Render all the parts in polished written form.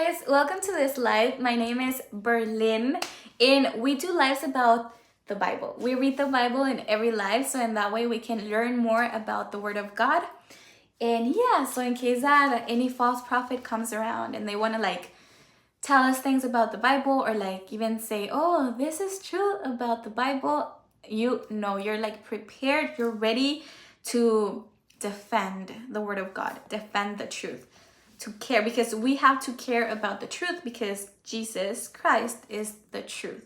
guys, welcome to this live. My name is Berlyn and we do lives about the Bible. We read the Bible in every live, so in that way we can learn more about the Word of God. And yeah, so in case that any false prophet comes around and they want to tell us things about the Bible, or even say, oh, this is true about the Bible, you're prepared, you're ready to defend the Word of God, defend the truth, to care, because we have to care about the truth because Jesus Christ is the truth.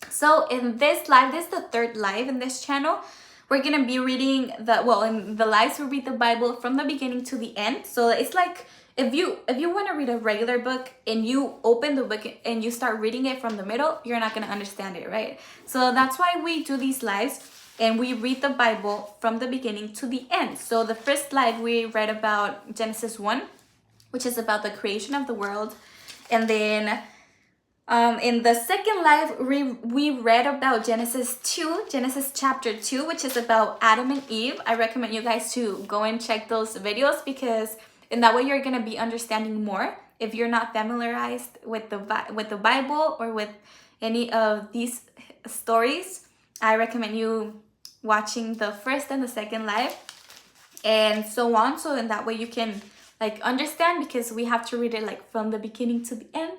So in this live, this is the third live in this channel. We're gonna be reading in the lives we read the Bible from the beginning to the end. So it's like if you want to read a regular book and you open the book and you start reading it from the middle, you're not gonna understand it, right? So that's why we do these lives and we read the Bible from the beginning to the end. So the first live we read about Genesis 1, which is about the creation of the world, and then in the second live, we read about Genesis chapter 2, which is about Adam and Eve. I recommend you guys to go and check those videos, because in that way you're going to be understanding more. If you're not familiarized with the Bible or with any of these stories, I recommend you watching the first and the second live and so on. So in that way you can understand, because we have to read it from the beginning to the end.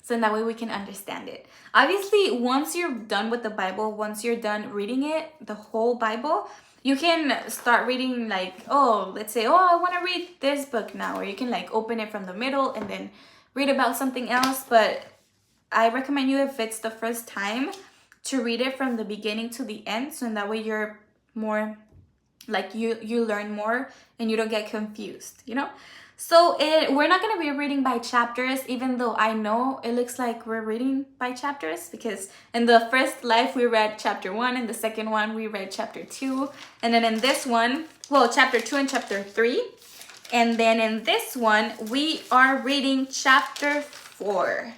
So in that way we can understand it. Obviously, once you're done with the Bible, once you're done reading it, the whole Bible, you can start reading let's say, I want to read this book now. Or you can open it from the middle and then read about something else. But I recommend you, if it's the first time, to read it from the beginning to the end. So in that way you're more, you learn more and you don't get confused, So we're not going to be reading by chapters, even though I know it looks like we're reading by chapters, because in the first live we read chapter 1, and the second one we read chapter 2, and then in this one, chapter 2 and chapter 3, and then in this one we are reading chapter 4.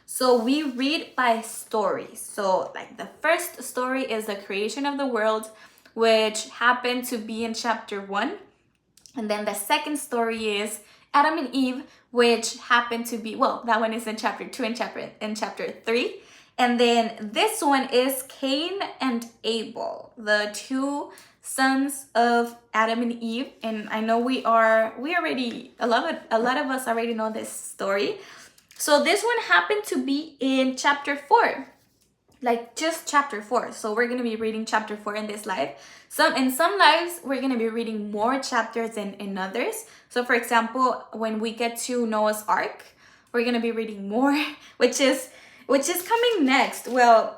So we read by stories. So the first story is the creation of the world, which happened to be in chapter 1. And then the second story is Adam and Eve, which happened to be, that one is in chapter 2 and chapter 3. And then this one is Cain and Abel, the two sons of Adam and Eve. And I know a lot of us already know this story. So this one happened to be in chapter 4. Just chapter 4. So we're going to be reading chapter 4 in this live. In some lives we're going to be reading more chapters than in others. So for example, when we get to Noah's Ark, we're going to be reading more, which is coming next. In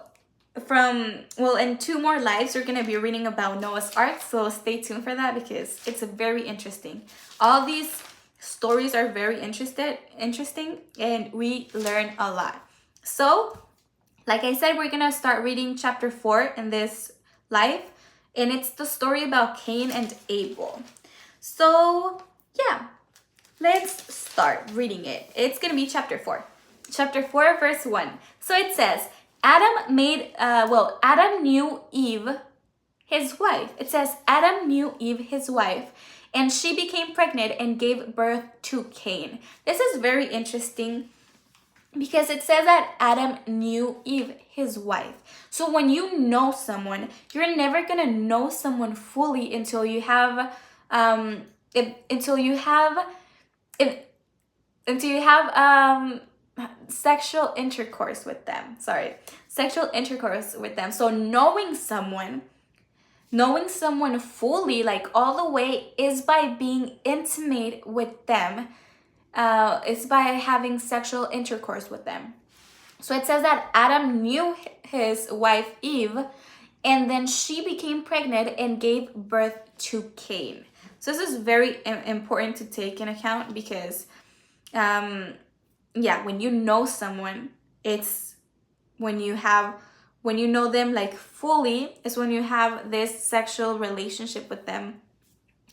2 more lives we're going to be reading about Noah's Ark. So stay tuned for that, because it's very interesting. All these stories are very interesting, and we learn a lot. So like I said, we're going to start reading chapter 4 in this live, and it's the story about Cain and Abel. So, yeah, let's start reading it. It's going to be chapter 4. Chapter 4, verse 1. So it says, Adam knew Eve, his wife. It says, Adam knew Eve, his wife, and she became pregnant and gave birth to Cain. This is very interesting, because it says that Adam knew Eve, his wife. So when you know someone, you're never gonna know someone fully until you have sexual intercourse with them. So knowing someone fully, all the way, is by being intimate with them. It's by having sexual intercourse with them. So it says that Adam knew his wife Eve, and then she became pregnant and gave birth to Cain. So this is very important to take in account, because when you know someone, it's when you know them fully, is when you have this sexual relationship with them.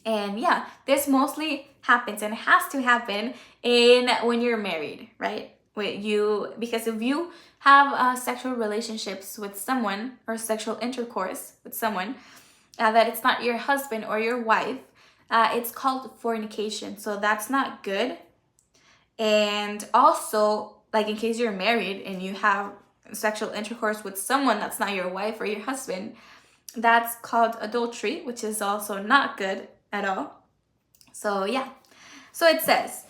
And this mostly happens and has to happen when you're married, right? Because if you have sexual relationships with someone, or sexual intercourse with someone, that it's not your husband or your wife, it's called fornication. So that's not good. And also, like in case you're married and you have sexual intercourse with someone that's not your wife or your husband, that's called adultery, which is also not good at all. So yeah. So it says,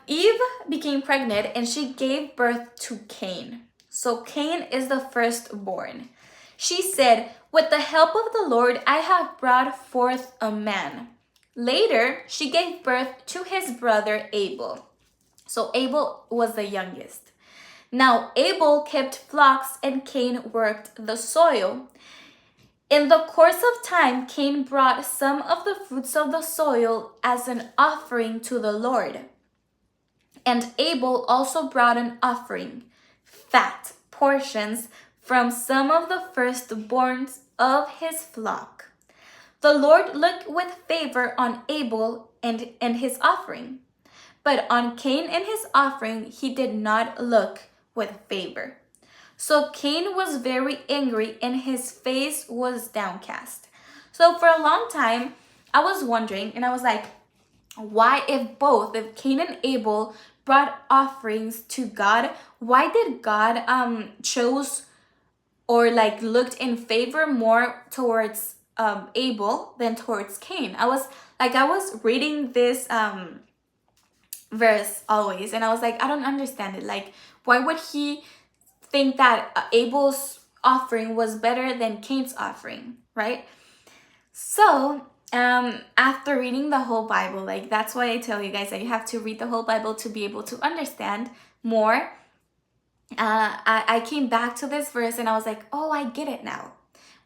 Eve became pregnant and she gave birth to Cain. So Cain is the firstborn. She said, "With the help of the Lord, I have brought forth a man." Later, she gave birth to his brother Abel. So Abel was the youngest. Now Abel kept flocks and Cain worked the soil. In the course of time, Cain brought some of the fruits of the soil as an offering to the Lord. And Abel also brought an offering, fat portions from some of the firstborns of his flock. The Lord looked with favor on Abel and his offering, but on Cain and his offering he did not look with favor. So Cain was very angry and his face was downcast. So for a long time, I was wondering, and I was like, why if Cain and Abel brought offerings to God, why did God chose or like looked in favor more towards Abel than towards Cain? I was reading this verse always, and I was like, I don't understand it. Like, why would he think that Abel's offering was better than Cain's offering, right? So after reading the whole Bible, like that's why I tell you guys that you have to read the whole Bible to be able to understand more. I came back to this verse and I was like, oh, I get it now.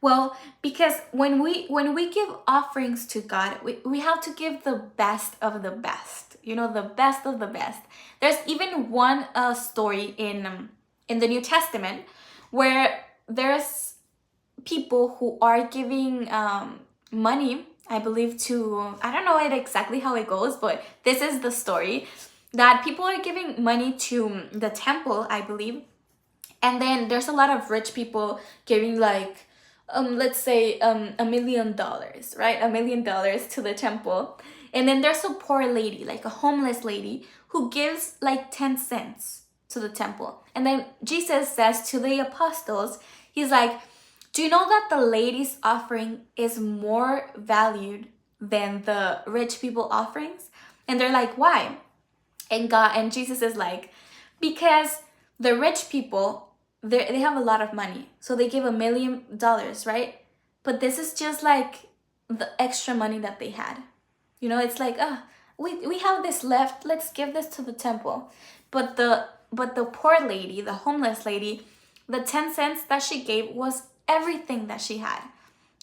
Well, because when we give offerings to God, we have to give the best of the best, the best of the best. There's even one story in the New Testament where there's people who are giving money, I believe, to, I don't know exactly how it goes, but this is the story, that people are giving money to the temple, I believe. And then there's a lot of rich people giving like, let's say $1 million, right? $1 million to the temple. And then there's a poor lady, like a homeless lady, who gives like 10 cents to the temple. And then Jesus says to the apostles, he's like, do you know that the lady's offering is more valued than the rich people offerings? And they're like, why? And Jesus is like, because the rich people, they have a lot of money, so they give $1 million, right? But this is just like the extra money that they had. It's like, we have this left, let's give this to the temple. But the poor lady, the homeless lady, the 10 cents that she gave was everything that she had.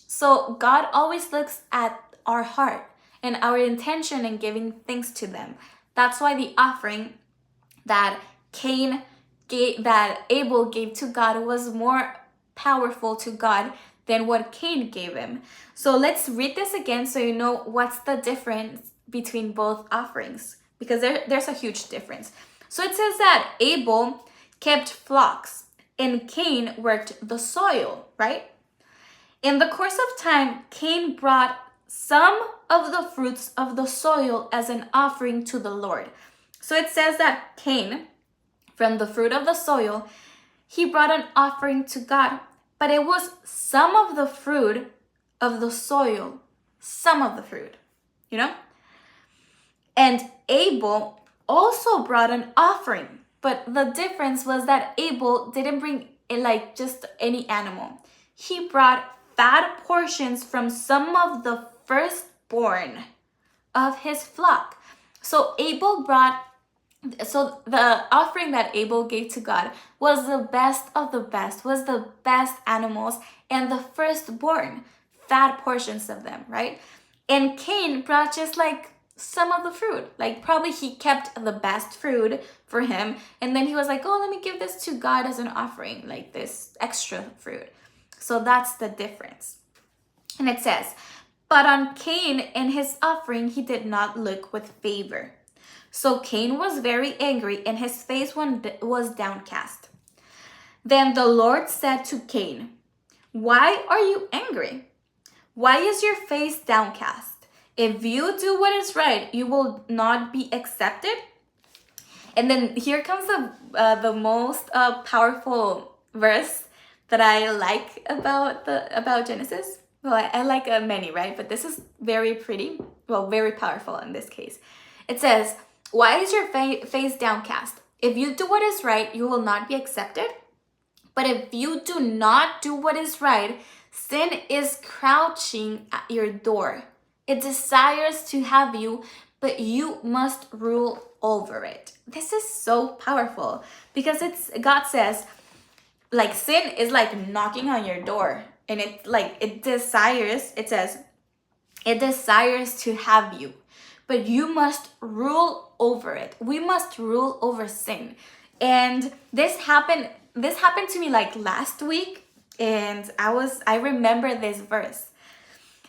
So God always looks at our heart and our intention in giving things to them. That's why the offering that Abel gave to God was more powerful to God than what Cain gave him. So let's read this again so you know what's the difference between both offerings, because there's a huge difference. So it says that Abel kept flocks and Cain worked the soil, right? In the course of time, Cain brought some of the fruits of the soil as an offering to the Lord. So it says that Cain, from the fruit of the soil, he brought an offering to God, but it was some of the fruit of the soil, some of the fruit, And Abel also brought an offering, but the difference was that Abel didn't bring like just any animal. He brought fat portions from some of the firstborn of his flock. So the offering that Abel gave to God was the best of the best, was the best animals and the firstborn, fat portions of them, right? And Cain brought just like some of the fruit. Like probably he kept the best fruit for him. And then he was like, oh, let me give this to God as an offering, like this extra fruit. So that's the difference. And it says, but on Cain and his offering, he did not look with favor. So Cain was very angry and his face was downcast. Then the Lord said to Cain, why are you angry? Why is your face downcast? If you do what is right, you will not be accepted. And then here comes the most powerful verse that I like about Genesis. Well, I like many, right? But this is very pretty, well, very powerful in this case. It says, "Why is your face downcast? If you do what is right, you will not be accepted. But if you do not do what is right, sin is crouching at your door. It desires to have you, but you must rule over it." This is so powerful because God says, like, sin is like knocking on your door, and it desires to have you, but you must rule over it. We must rule over sin. And this happened to me like last week, and I remember this verse.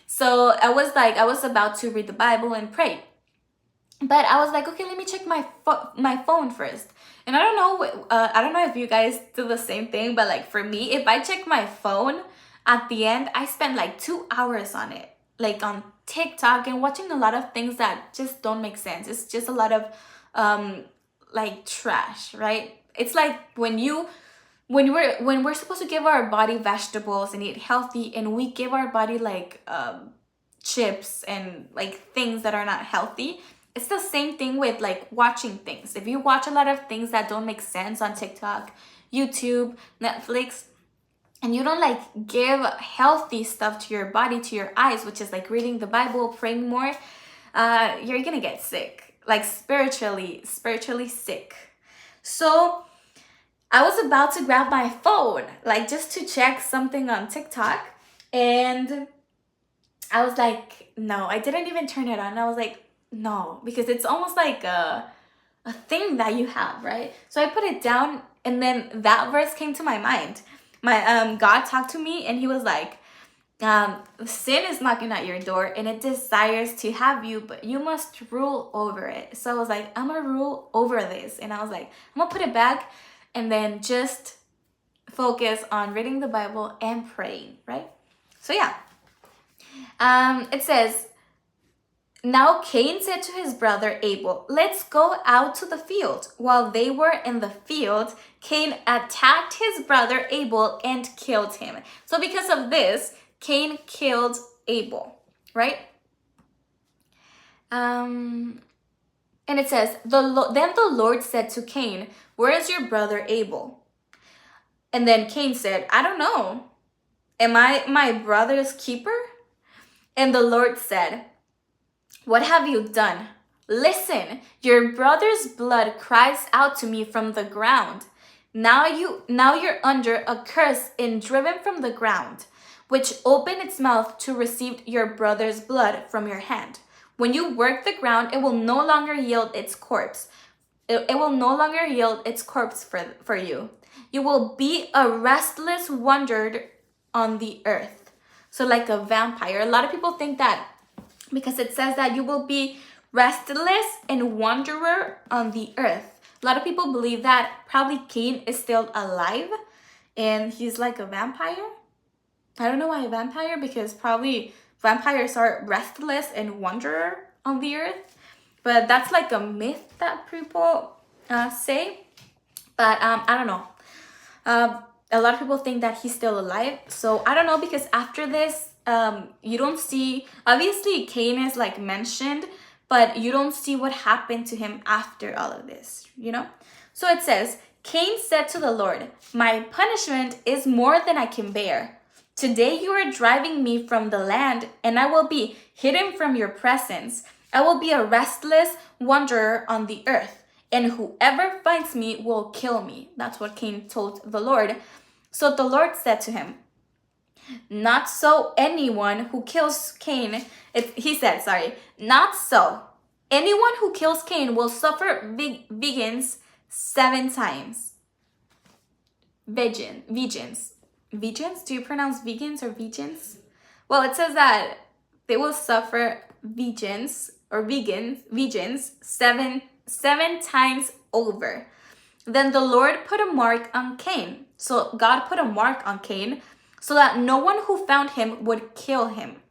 So I was about to read the Bible and pray, but I was like, okay, let me check my phone first. And I don't know if you guys do the same thing, but like for me, if I check my phone at the end, I spend like 2 hours on it, like on TikTok and watching a lot of things that just don't make sense. It's just a lot of like trash, right? It's like when we're supposed to give our body vegetables and eat healthy, and we give our body like chips and like things that are not healthy. It's the same thing with like watching things. If you watch a lot of things that don't make sense on TikTok, YouTube, Netflix, and you don't like give healthy stuff to your body, to your eyes, which is like reading the Bible, praying more, you're gonna get sick, like spiritually sick. So I was about to grab my phone, like just to check something on TikTok, and I was like, no, I didn't even turn it on. I was like, no, because it's almost like a thing that you have, right? So I put it down, and then that verse came to my mind. My God talked to me, and he was like, sin is knocking at your door, and it desires to have you, but you must rule over it. So I was like, I'm gonna rule over this, and I was like, I'm gonna put it back, and then just focus on reading the Bible and praying, right? So yeah, it says, "Now Cain said to his brother Abel, 'Let's go out to the field.' While they were in the field, Cain attacked his brother Abel and killed him." So because of this, Cain killed Abel, right? And it says, then the Lord said to Cain, "Where is your brother Abel?" And then Cain said, "I don't know. Am I my brother's keeper?" And the Lord said, "What have you done? Listen, your brother's blood cries out to me from the ground. Now you're under a curse and driven from the ground, which opened its mouth to receive your brother's blood from your hand. When you work the ground, it will no longer yield its corpse. It will no longer yield its corpse for you. You will be a restless wanderer on the earth." So like a vampire. A lot of people think that because it says that you will be restless and wanderer on the earth. A lot of people believe that probably Cain is still alive and he's like a vampire. I don't know why a vampire, because probably vampires are restless and wanderer on the earth. But that's like a myth that people say. But I don't know. A lot of people think that he's still alive. So I don't know, because after this, you don't see, obviously Cain is like mentioned, but you don't see what happened to him after all of this, you know? So it says, Cain said to the Lord, "My punishment is more than I can bear. Today you are driving me from the land, and I will be hidden from your presence. I will be a restless wanderer on the earth, and whoever finds me will kill me." That's what Cain told the Lord. So the Lord said to him, "Not so. Anyone who kills Cain," "Not so. Anyone who kills Cain will suffer vengeance 7 times. Vengeance. Vengeance? Do you pronounce vegans or vegans? Well, it says that they will suffer vengeance or vengeance seven times over. Then the Lord put a mark on Cain. So God put a mark on Cain so that no one who found him would kill him.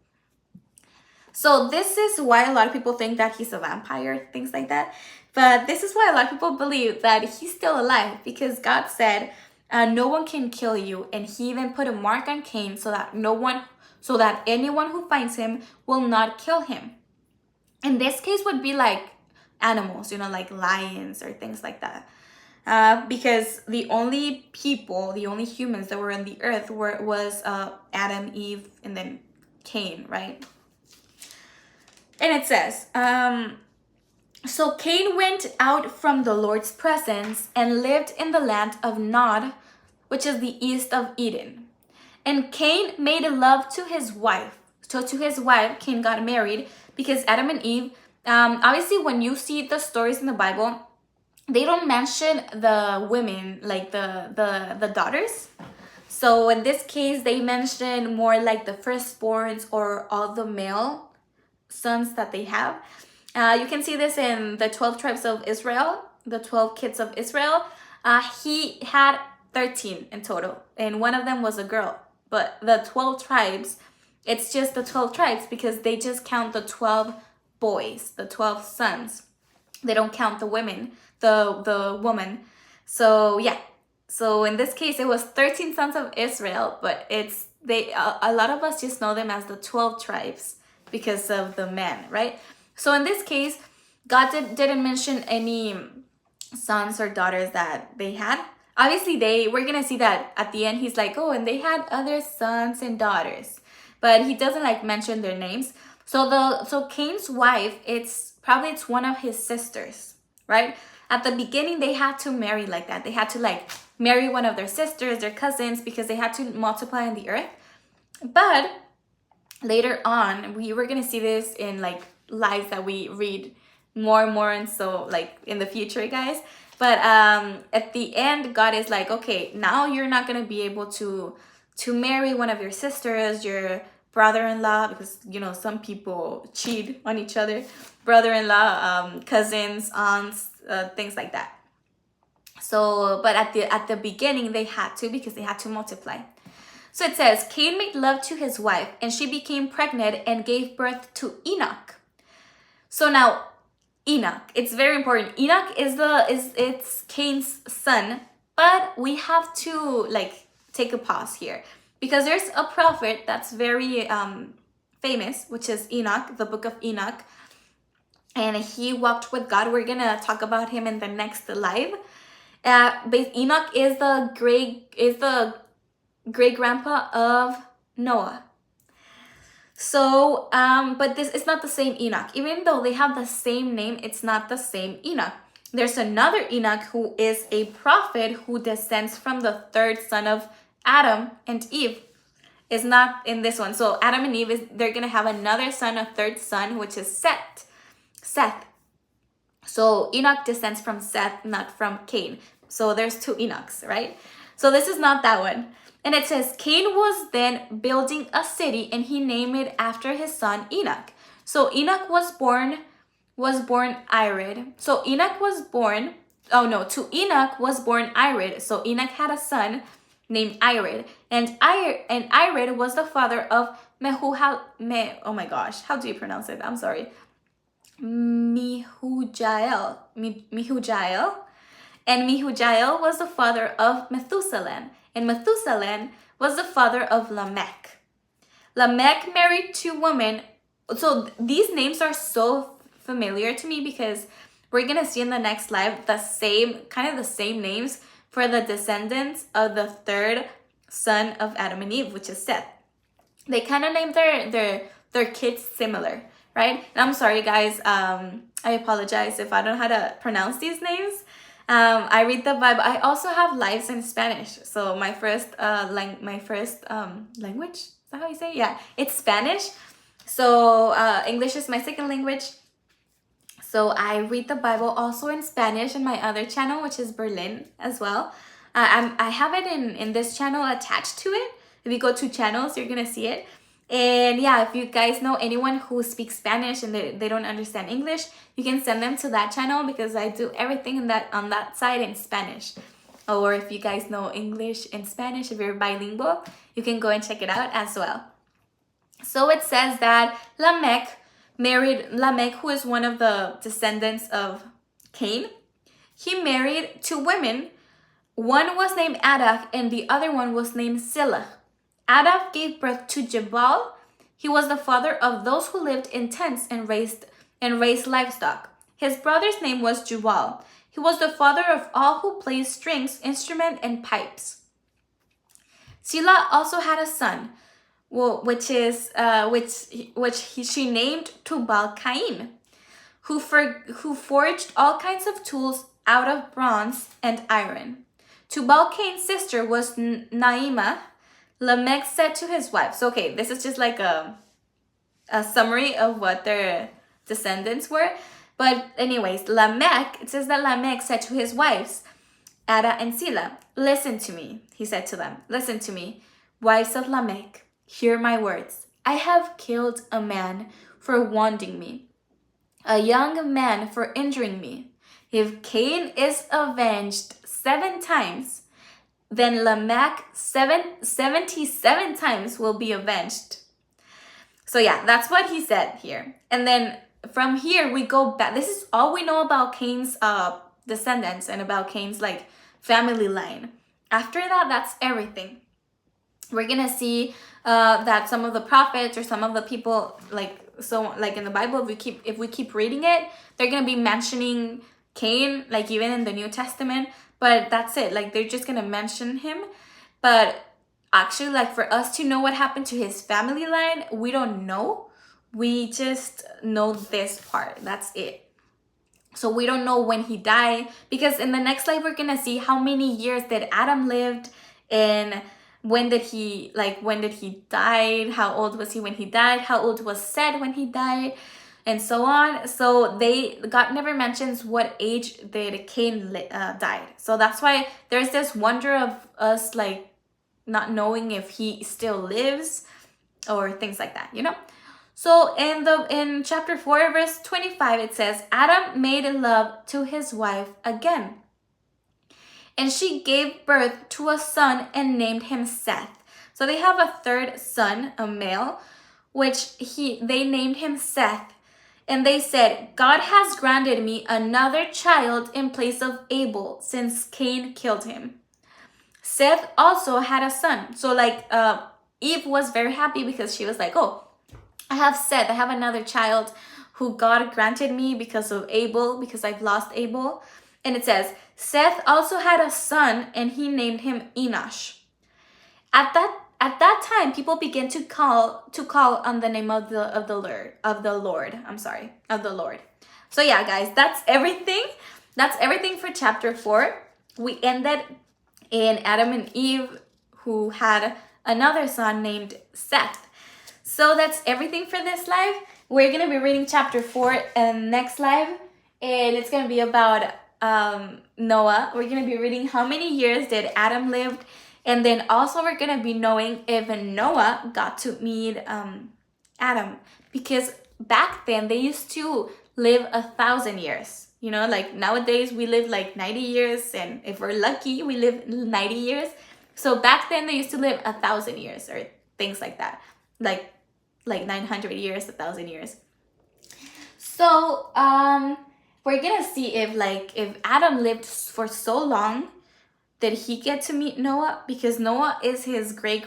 So this is why a lot of people think that he's a vampire, things like that. But this is why a lot of people believe that he's still alive, because God said, no one can kill you. And he even put a mark on Cain so that anyone who finds him will not kill him. In this case would be like animals, like lions or things like that. Because the only humans that were on the earth was Adam, Eve, and then Cain, right? And it says, so Cain went out from the Lord's presence and lived in the land of Nod, which is the east of Eden. And Cain made love to his wife. So to his wife, Cain got married, because Adam and Eve, obviously when you see the stories in the Bible, they don't mention the women, like the daughters. So in this case, they mention more like the firstborns or all the male sons that they have. You can see this in the 12 tribes of Israel, the 12 kids of Israel. He had 13 in total, and one of them was a girl. But the 12 tribes, it's just the 12 tribes because they just count the 12 boys, the 12 sons. They don't count the women, the woman. So yeah. So in this case, it was 13 sons of Israel, but a lot of us just know them as the 12 tribes because of the men, right? So in this case, God didn't mention any sons or daughters that they had. Obviously, we're going to see that at the end, he's like, oh, and they had other sons and daughters. But he doesn't like mention their names. So Cain's wife, it's one of his sisters, right? At the beginning, they had to marry like that. They had to like marry one of their sisters, their cousins, because they had to multiply in the earth. But later on, we were going to see this in like lives that we read more and more, and so like in the future, guys. But at the end, God is like, okay, now you're not going to be able to marry one of your sisters, your brother-in-law, because some people cheat on each other, brother-in-law, cousins, aunts, things like that. So but at the beginning, they had to, because they had to multiply. So it says, Cain made love to his wife, and she became pregnant and gave birth to Enoch. So now Enoch, it's very important. Enoch it's Cain's son, but we have to like take a pause here, because there's a prophet that's very famous, which is Enoch, the book of Enoch, and he walked with God. We're gonna talk about him in the next live. But Enoch is the great grandpa of Noah. So, but this is not the same Enoch. Even though they have the same name, it's not the same Enoch. There's another Enoch who is a prophet who descends from the third son of Adam and Eve. Is not in this one. So Adam and Eve, they're going to have another son, a third son, which is Seth. So Enoch descends from Seth, not from Cain. So there's two Enochs, right? So this is not that one. And it says, Cain was then building a city, and he named it after his son Enoch. So Enoch was born Irid. So Enoch was born, to Enoch was born Irid. So Enoch had a son named Irid. And Irid was the father of oh my gosh, how do you pronounce it? I'm sorry. Mehujael. And Mehujael was the father of Methuselah. And Methuselah was the father of Lamech. Lamech married two women. So these names are so familiar to me, because we're going to see in the next live the same names for the descendants of the third son of Adam and Eve, which is Seth. They kind of named their kids similar, right? And I'm sorry, guys. I apologize if I don't know how to pronounce these names. I read the Bible. I also have lives in Spanish. So my first language, is that how you say it? Yeah, it's Spanish. So English is my second language. So I read the Bible also in Spanish in my other channel, which is Berlyn as well. I have it in this channel attached to it. If you go to channels, you're going to see it. And yeah, if you guys know anyone who speaks Spanish and they don't understand English, you can send them to that channel, because I do everything on that side in Spanish. Or if you guys know English and Spanish, if you're bilingual, you can go and check it out as well. So it says that Lamech married Lamech, who is one of the descendants of Cain, he married 2 women. One was named Adah and the other one was named Zillah. Adah gave birth to Jabal. He was the father of those who lived in tents and raised livestock. His brother's name was Jubal. He was the father of all who played strings, instruments, and pipes. Zillah also had a son, she named Tubal Cain, who forged all kinds of tools out of bronze and iron. Tubal Cain's sister was Naamah. Lamech said to his wife. So okay, this is just like a summary of what their descendants were. But anyways, it says that Lamech said to his wives, Adah and Zillah, listen to me. He said to them, listen to me, wives of Lamech, hear my words. I have killed a man for wounding me, a young man for injuring me. If Cain is avenged 7 times, then Lamech 77 times will be avenged. So yeah, that's what he said here. And then from here we go back. This is all we know about Cain's descendants and about Cain's like family line. After that, that's everything. We're gonna see that some of the prophets or some of the people like in the Bible, if we keep reading it, they're gonna be mentioning Cain, like even in the New Testament. But that's it. Like they're just gonna mention him. But actually, like for us to know what happened to his family line, we don't know. We just know this part. That's it. So we don't know when he died, because in the next slide we're gonna see how many years that Adam lived and when did he died, how old was he when he died, how old was Seth when he died, and so on. So God never mentions what age that Cain died. So that's why there's this wonder of us like not knowing if he still lives or things like that, you know. So in chapter 4 verse 25 it says, Adam made love to his wife again, and she gave birth to a son and named him Seth. So they have a third son, a male, which they named him Seth. And they said, God has granted me another child in place of Abel, since Cain killed him. Seth also had a son. So like Eve was very happy because she was like, oh, I have Seth, I have another child who God granted me because of Abel, because I've lost Abel. And it says, Seth also had a son and he named him Enosh. At that time, people began to call on the name of the Lord. So yeah, guys, that's everything. That's everything for chapter 4. We ended in Adam and Eve, who had another son named Seth. So that's everything for this live. We're gonna be reading chapter 4 and next live, and it's gonna be about Noah. We're gonna be reading how many years did Adam lived. And then also we're going to be knowing if Noah got to meet Adam. Because back then they used to live 1,000 years. You know, like nowadays we live like 90 years. And if we're lucky, we live 90 years. So back then they used to live 1,000 years or things like that. Like 900 years, 1,000 years. So we're going to see if Adam lived for so long, did he get to meet Noah? Because Noah is his great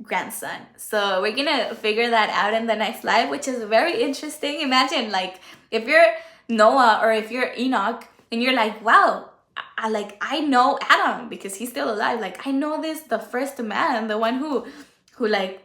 grandson. So we're gonna figure that out in the next live, which is very interesting. Imagine like if you're Noah or if you're Enoch and you're like, wow, I know Adam because he's still alive. Like I know the first man, the one who like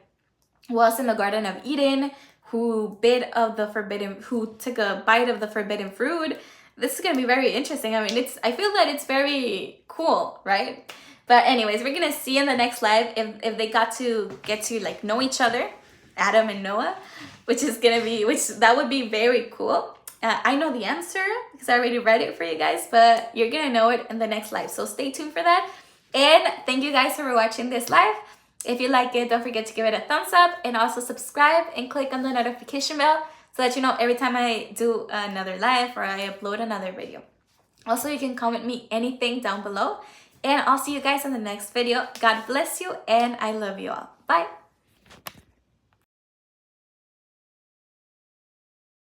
was in the Garden of Eden, who took a bite of the forbidden fruit. This is going to be very interesting. I mean, I feel that it's very cool, right? But anyways, we're going to see in the next live if they get to like know each other, Adam and Noah, which that would be very cool. I know the answer because I already read it for you guys, but you're going to know it in the next live. So stay tuned for that. And thank you guys for watching this live. If you like it, don't forget to give it a thumbs up and also subscribe and click on the notification bell, so that you know every time I do another live or I upload another video. Also, you can comment me anything down below. And I'll see you guys in the next video. God bless you and I love you all. Bye.